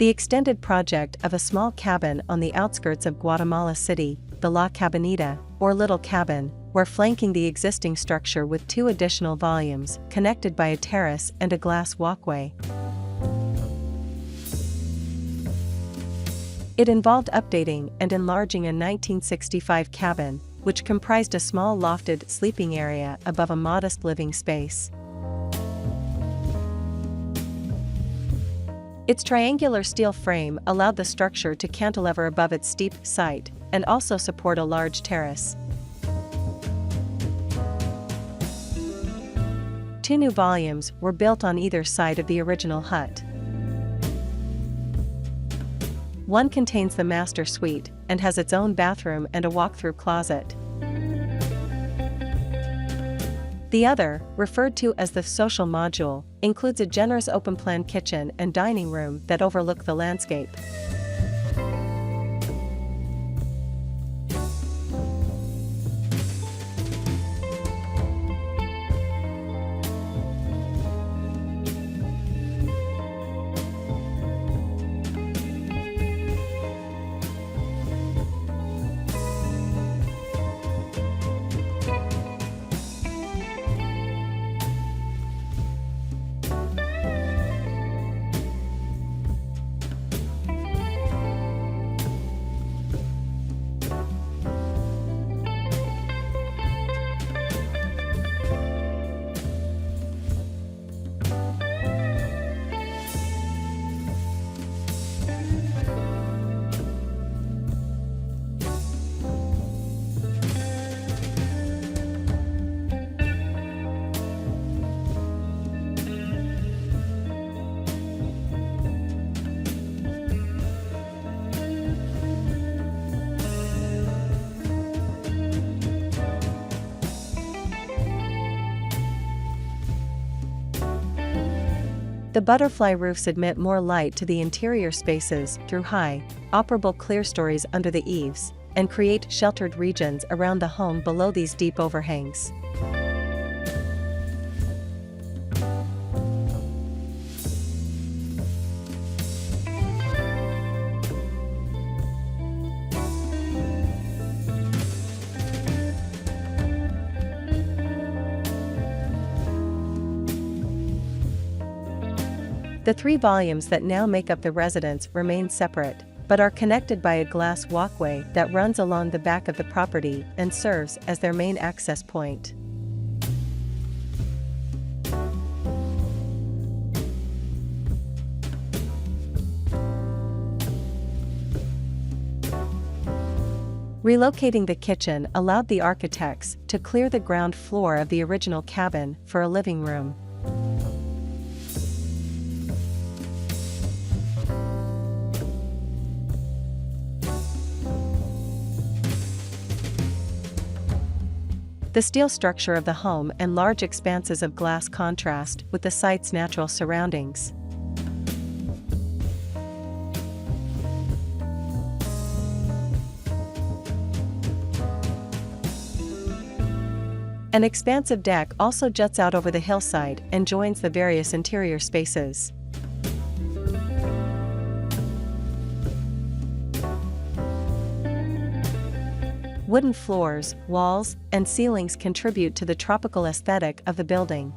The extended project of a small cabin on the outskirts of Guatemala City, the La Cabañita, or Little Cabin, were flanking the existing structure with 2 additional volumes, connected by a terrace and a glass walkway. It involved updating and enlarging a 1965 cabin, which comprised a small lofted sleeping area above a modest living space. Its triangular steel frame allowed the structure to cantilever above its steep site, and also support a large terrace. 2 new volumes were built on either side of the original hut. One contains the master suite, and has its own bathroom and a walk-through closet. The other, referred to as the social module, includes a generous open-plan kitchen and dining room that overlook the landscape. The butterfly roofs admit more light to the interior spaces through high, operable clerestories under the eaves, and create sheltered regions around the home below these deep overhangs. The 3 volumes that now make up the residence remain separate, but are connected by a glass walkway that runs along the back of the property and serves as their main access point. Relocating the kitchen allowed the architects to clear the ground floor of the original cabin for a living room. The steel structure of the home and large expanses of glass contrast with the site's natural surroundings. An expansive deck also juts out over the hillside and joins the various interior spaces. Wooden floors, walls, and ceilings contribute to the tropical aesthetic of the building.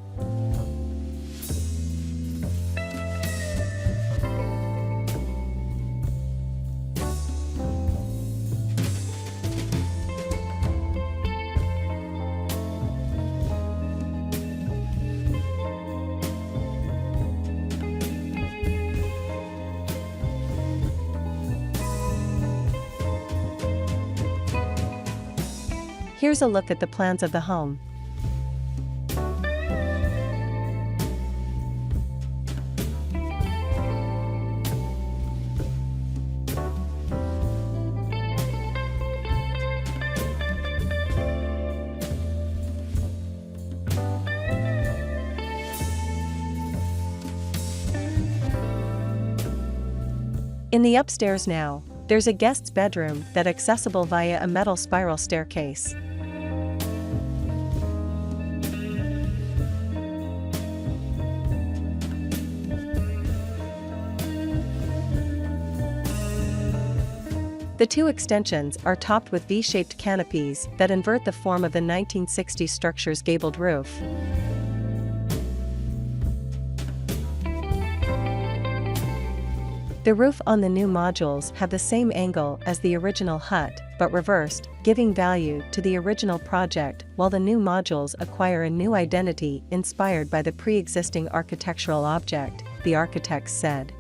Here's a look at the plans of the home. In the upstairs now, there's a guest's bedroom that's accessible via a metal spiral staircase. The two extensions are topped with V-shaped canopies that invert the form of the 1960s structure's gabled roof. The roof on the new modules have the same angle as the original hut, but reversed, giving value to the original project, while the new modules acquire a new identity inspired by the pre-existing architectural object, the architects said.